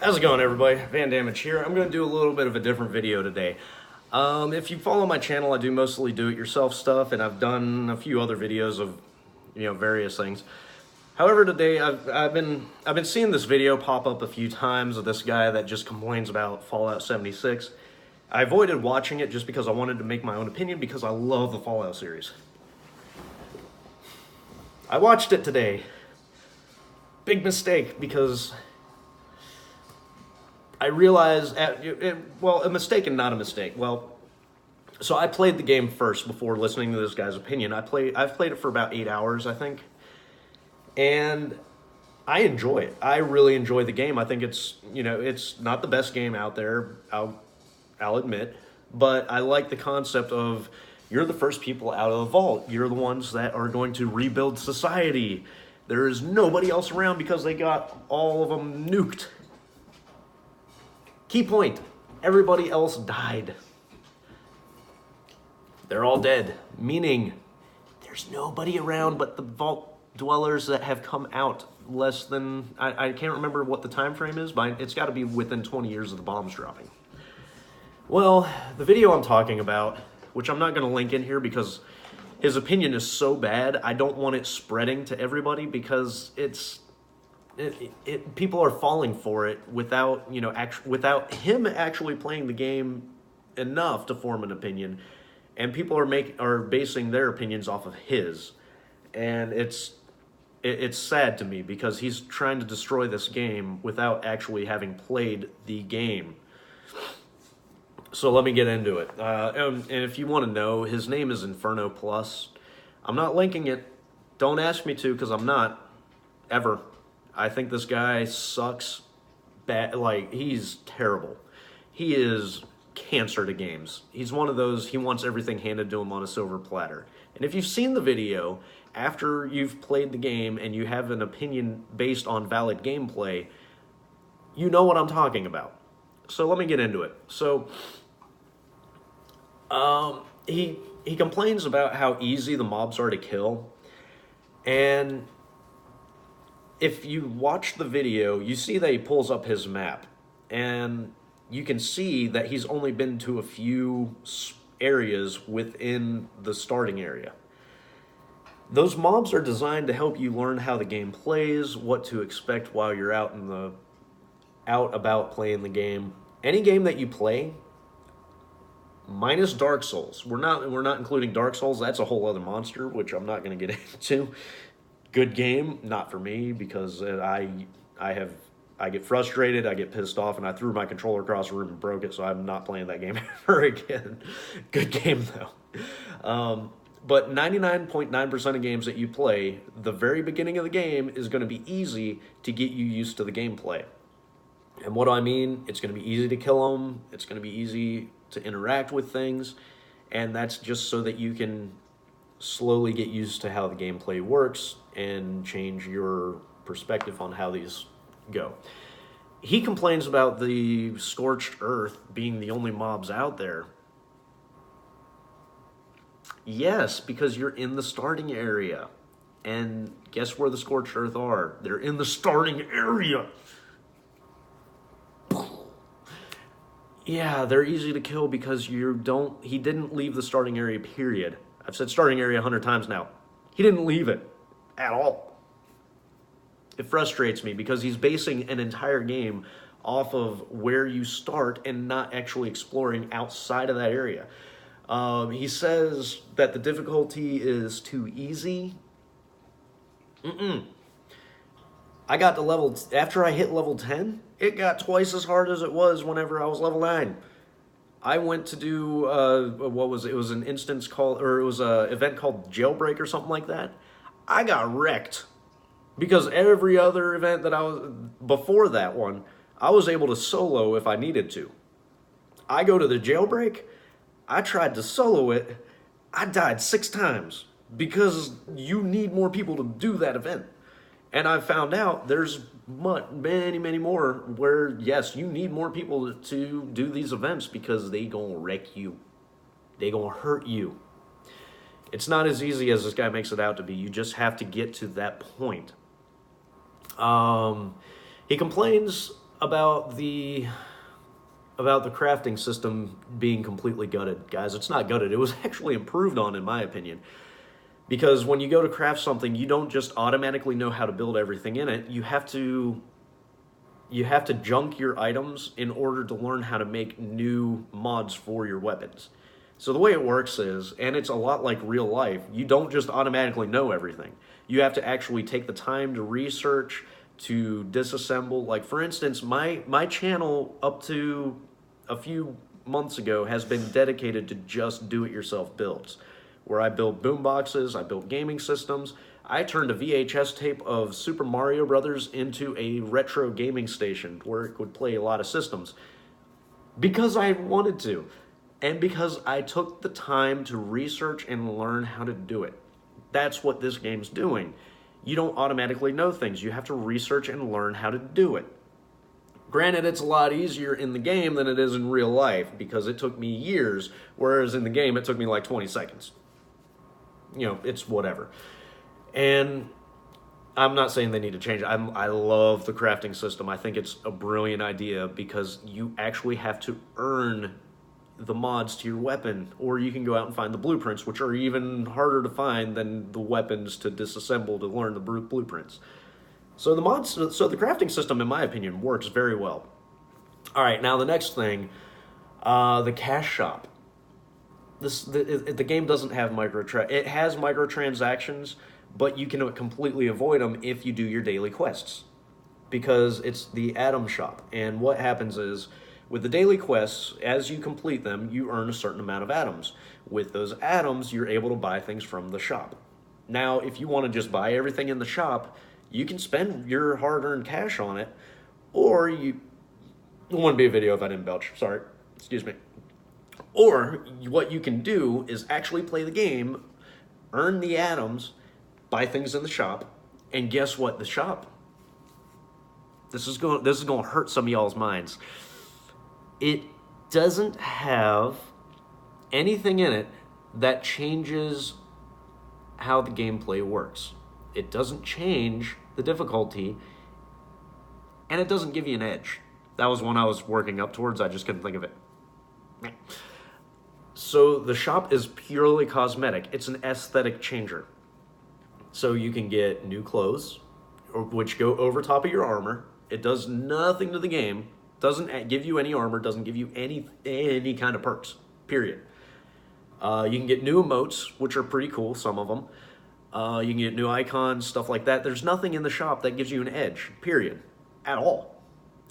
How's it going, everybody? Van Damage here. I'm going to do a little bit of a different video today. If you follow my channel, I do mostly do-it-yourself stuff, and I've done a few other videos of, various things. However, today I've been seeing this video pop up a few times of this guy that just complains about Fallout 76. I avoided watching it just because I wanted to make my own opinion because I love the Fallout series. I watched it today. Big mistake because I realized, a mistake and not a mistake. Well, so I played the game first before listening to this guy's opinion. I've played it for about 8 hours, I think. And I enjoy it. I really enjoy the game. I think it's not the best game out there, I'll admit. But I like the concept of you're the first people out of the vault. You're the ones that are going to rebuild society. There is nobody else around because they got all of them nuked. Key point, everybody else died. They're all dead, meaning there's nobody around but the vault dwellers that have come out less than, I can't remember what the time frame is, but it's got to be within 20 years of the bombs dropping. Well, the video I'm talking about, which I'm not going to link in here because his opinion is so bad, I don't want it spreading to everybody because people are falling for it without without him actually playing the game enough to form an opinion, and people are basing their opinions off of his, and it's sad to me because he's trying to destroy this game without actually having played the game. So let me get into it. And if you want to know, his name is Inferno Plus. I'm not linking it. Don't ask me to because I'm not ever. I think this guy sucks bad. Like, he's terrible. He is cancer to games. He's one of those, he wants everything handed to him on a silver platter. And if you've seen the video, after you've played the game and you have an opinion based on valid gameplay, you know what I'm talking about. So let me get into it. So, he complains about how easy the mobs are to kill. And if you watch the video, you see that he pulls up his map, and you can see that he's only been to a few areas within the starting area. Those mobs are designed to help you learn how the game plays, what to expect while you're out about playing the game. Any game that you play, minus Dark Souls. We're not including Dark Souls. That's a whole other monster, which I'm not going to get into. Good game, not for me, because I get frustrated, I get pissed off, and I threw my controller across the room and broke it, so I'm not playing that game ever again. Good game, though. But 99.9% of games that you play, the very beginning of the game is going to be easy to get you used to the gameplay. And what do I mean? It's going to be easy to kill them, it's going to be easy to interact with things, and that's just so that you can slowly get used to how the gameplay works and change your perspective on how these go. He complains about the Scorched Earth being the only mobs out there. Yes, because you're in the starting area. And guess where the Scorched Earth are? They're in the starting area. Yeah, they're easy to kill because he didn't leave the starting area, period. I've said starting area 100 times now. He didn't leave it at all. It frustrates me because he's basing an entire game off of where you start and not actually exploring outside of that area. He says that the difficulty is too easy. I got to after I hit level 10, it got twice as hard as it was whenever I was level 9. I went to do, it was an instance called, or it was an event called Jailbreak or something like that. I got wrecked because every other event before that one, I was able to solo if I needed to. I go to the Jailbreak, I tried to solo it, I died 6 times because you need more people to do that event. And I found out there's many more where, yes, you need more people to do these events because they gonna wreck you. They gonna hurt you. It's not as easy as this guy makes it out to be. You just have to get to that point. He complains about the crafting system being completely gutted, guys. It's not gutted. It was actually improved on, in my opinion. Because when you go to craft something, you don't just automatically know how to build everything in it. You have to junk your items in order to learn how to make new mods for your weapons. So the way it works is, and it's a lot like real life, you don't just automatically know everything. You have to actually take the time to research, to disassemble. Like, for instance, my channel up to a few months ago has been dedicated to just do-it-yourself builds, where I build boomboxes, I build gaming systems. I turned a VHS tape of Super Mario Brothers into a retro gaming station where it would play a lot of systems because I wanted to, and because I took the time to research and learn how to do it. That's what this game's doing. You don't automatically know things. You have to research and learn how to do it. Granted, it's a lot easier in the game than it is in real life because it took me years, whereas in the game it took me like 20 seconds. You know, it's whatever. And I'm not saying they need to change it. I love the crafting system. I think it's a brilliant idea because you actually have to earn the mods to your weapon, or you can go out and find the blueprints, which are even harder to find than the weapons to disassemble to learn the blueprints. So the crafting system, in my opinion, works very well. All right, now the next thing, the cash shop. The game doesn't have it has microtransactions, but you can completely avoid them if you do your daily quests, because it's the Atom Shop. And what happens is, with the daily quests, as you complete them, you earn a certain amount of atoms. With those atoms, you're able to buy things from the shop. Now, if you want to just buy everything in the shop, you can spend your hard-earned cash on it, or it wouldn't be a video if I didn't belch. Sorry, excuse me. Or what you can do is actually play the game, earn the atoms, buy things in the shop, and guess what? The shop. This is going to hurt some of y'all's minds. It doesn't have anything in it that changes how the gameplay works. It doesn't change the difficulty, and it doesn't give you an edge. That was one I was working up towards. I just couldn't think of it. So the shop is purely cosmetic. It's an aesthetic changer. So you can get new clothes, which go over top of your armor. It does nothing to the game. Doesn't give you any armor. Doesn't give you any kind of perks. Period. You can get new emotes, which are pretty cool. Some of them. You can get new icons, stuff like that. There's nothing in the shop that gives you an edge. Period. At all.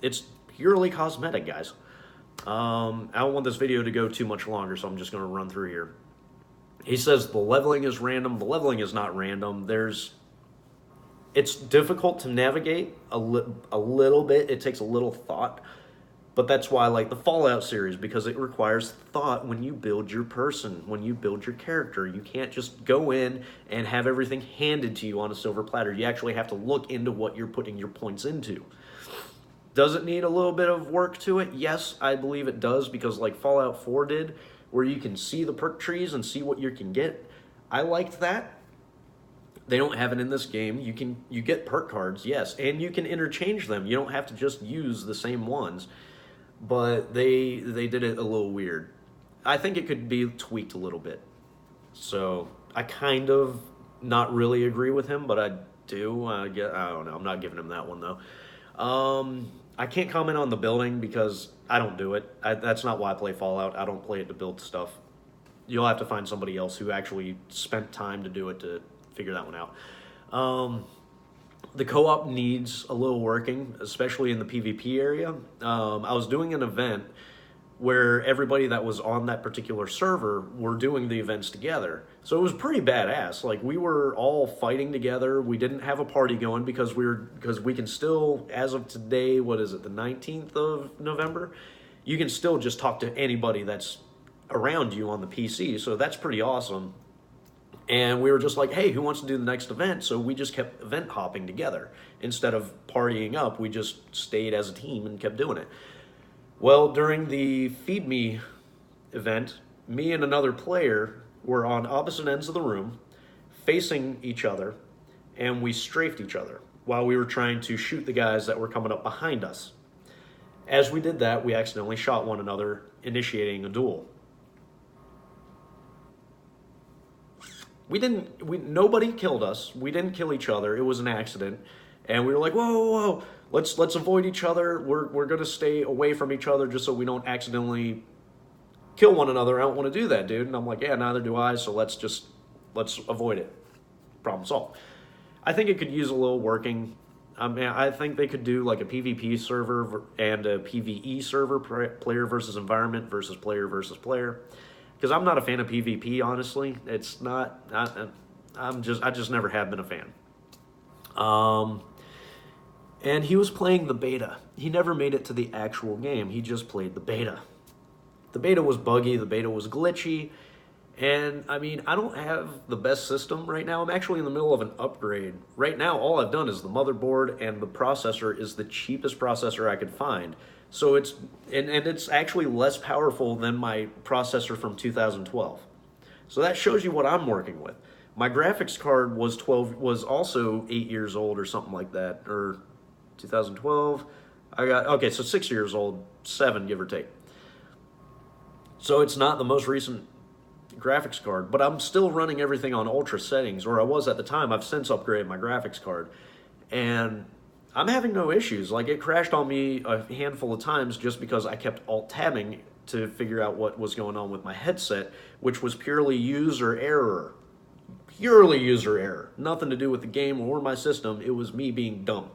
It's purely cosmetic, guys. I don't want this video to go too much longer, so I'm just going to run through here. He says the leveling is random. The leveling is not random. It's difficult to navigate a little bit. It takes a little thought. But that's why I like the Fallout series, because it requires thought when you build your person, when you build your character. You can't just go in and have everything handed to you on a silver platter. You actually have to look into what you're putting your points into. Does it need a little bit of work to it? Yes, I believe it does, because like Fallout 4 did, where you can see the perk trees and see what you can get. I liked that. They don't have it in this game. You get perk cards, yes, and you can interchange them. You don't have to just use the same ones. But they did it a little weird. I think it could be tweaked a little bit. So I kind of not really agree with him, but I do. I don't know. I'm not giving him that one though. I can't comment on the building because I don't do it. That's not why I play Fallout. I don't play it to build stuff. You'll have to find somebody else who actually spent time to do it to figure that one out. The co-op needs a little working, especially in the PvP area. I was doing an event where everybody that was on that particular server were doing the events together. So it was pretty badass. Like, we were all fighting together. We didn't have a party going because we can still, as of today, what is it, the 19th of November? You can still just talk to anybody that's around you on the PC. So that's pretty awesome. And we were just like, hey, who wants to do the next event? So we just kept event hopping together. Instead of partying up, we just stayed as a team and kept doing it. Well, during the Feed Me event, me and another player were on opposite ends of the room, facing each other, and we strafed each other while we were trying to shoot the guys that were coming up behind us. As we did that, we accidentally shot one another, initiating a duel. Nobody killed us. We didn't kill each other. It was an accident. And we were like, whoa, whoa, whoa. Let's avoid each other. We're going to stay away from each other just so we don't accidentally kill one another. I don't want to do that, dude. And I'm like, yeah, neither do I. So let's avoid it. Problem solved. I think it could use a little working. I mean, I think they could do like a PvP server and a PvE server, player versus environment versus player versus player. Because I'm not a fan of PvP, honestly. It's not. I just never have been a fan. And he was playing the beta. He never made it to the actual game. He just played the beta. The beta was buggy. The beta was glitchy. And, I mean, I don't have the best system right now. I'm actually in the middle of an upgrade. Right now, all I've done is the motherboard, and the processor is the cheapest processor I could find. So it's actually less powerful than my processor from 2012. So that shows you what I'm working with. My graphics card was also 8 years old or something like that, or 2012. Okay, so 6 years old, 7 give or take. So it's not the most recent graphics card, but I'm still running everything on ultra settings, or I was at the time. I've since upgraded my graphics card, and I'm having no issues. Like, it crashed on me a handful of times just because I kept alt-tabbing to figure out what was going on with my headset, which was purely user error. Purely user error. Nothing to do with the game or my system. It was me being dumb.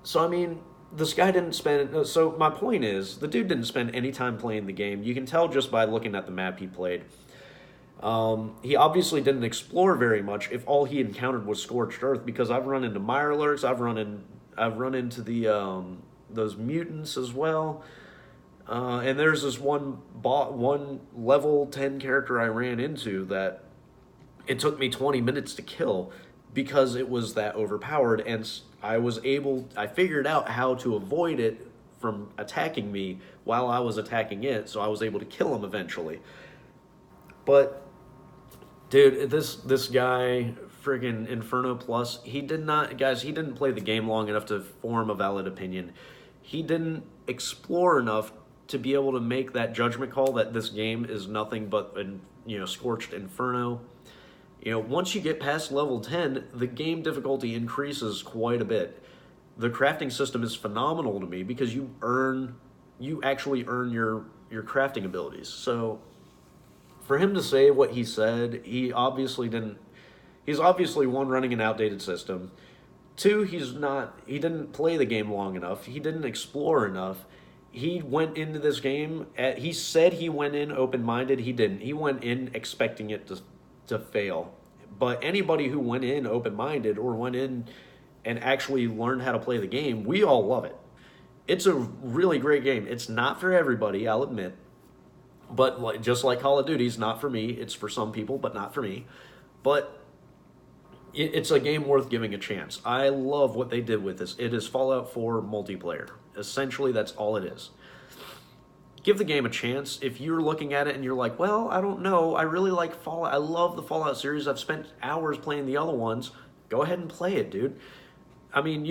So, I mean, this guy didn't spend... So, my point is, the dude didn't spend any time playing the game. You can tell just by looking at the map he played. He obviously didn't explore very much if all he encountered was Scorched Earth, because I've run into Mirelurks, I've run into the those mutants as well. And there's this one level 10 character I ran into that it took me 20 minutes to kill because it was that overpowered, and I figured out how to avoid it from attacking me while I was attacking it, so I was able to kill him eventually. But dude, this guy, friggin' Inferno Plus, he didn't play the game long enough to form a valid opinion. He didn't explore enough to be able to make that judgment call that this game is nothing but Scorched Inferno. Once you get past level 10, the game difficulty increases quite a bit. The crafting system is phenomenal to me because you actually earn your crafting abilities. So for him to say what he said, he's obviously one, running an outdated system. Two, he didn't play the game long enough. He didn't explore enough. He went into this game, he said he went in open-minded. He didn't. He went in expecting it to fail. But anybody who went in open-minded or went in and actually learned how to play the game, we all love it. It's a really great game. It's not for everybody, I'll admit. But just like Call of Duty, it's not for me. It's for some people, but not for me. But it's a game worth giving a chance. I love what they did with this. It is Fallout 4 multiplayer. Essentially, that's all it is. Give the game a chance. If you're looking at it and you're like, well, I don't know, I really like Fallout. I love the Fallout series. I've spent hours playing the other ones. Go ahead and play it, dude. I mean,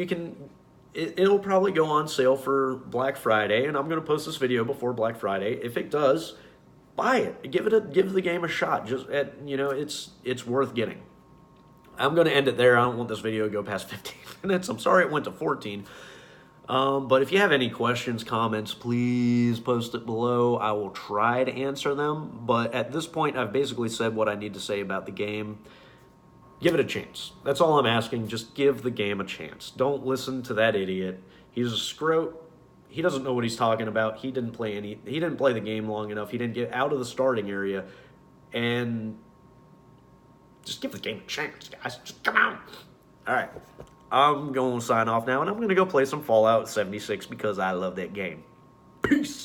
it'll probably go on sale for Black Friday, and I'm going to post this video before Black Friday. If it does, buy it. Give the game a shot. It's worth getting. I'm going to end it there. I don't want this video to go past 15 minutes. I'm sorry it went to 14. But if you have any questions, comments, please post it below. I will try to answer them. But at this point, I've basically said what I need to say about the game. Give it a chance. That's all I'm asking. Just give the game a chance. Don't listen to that idiot. He's a scrote. He doesn't know what he's talking about. He didn't play the game long enough. He didn't get out of the starting area. And just give the game a chance, guys. Just come on. All right. I'm going to sign off now, and I'm going to go play some Fallout 76 because I love that game. Peace.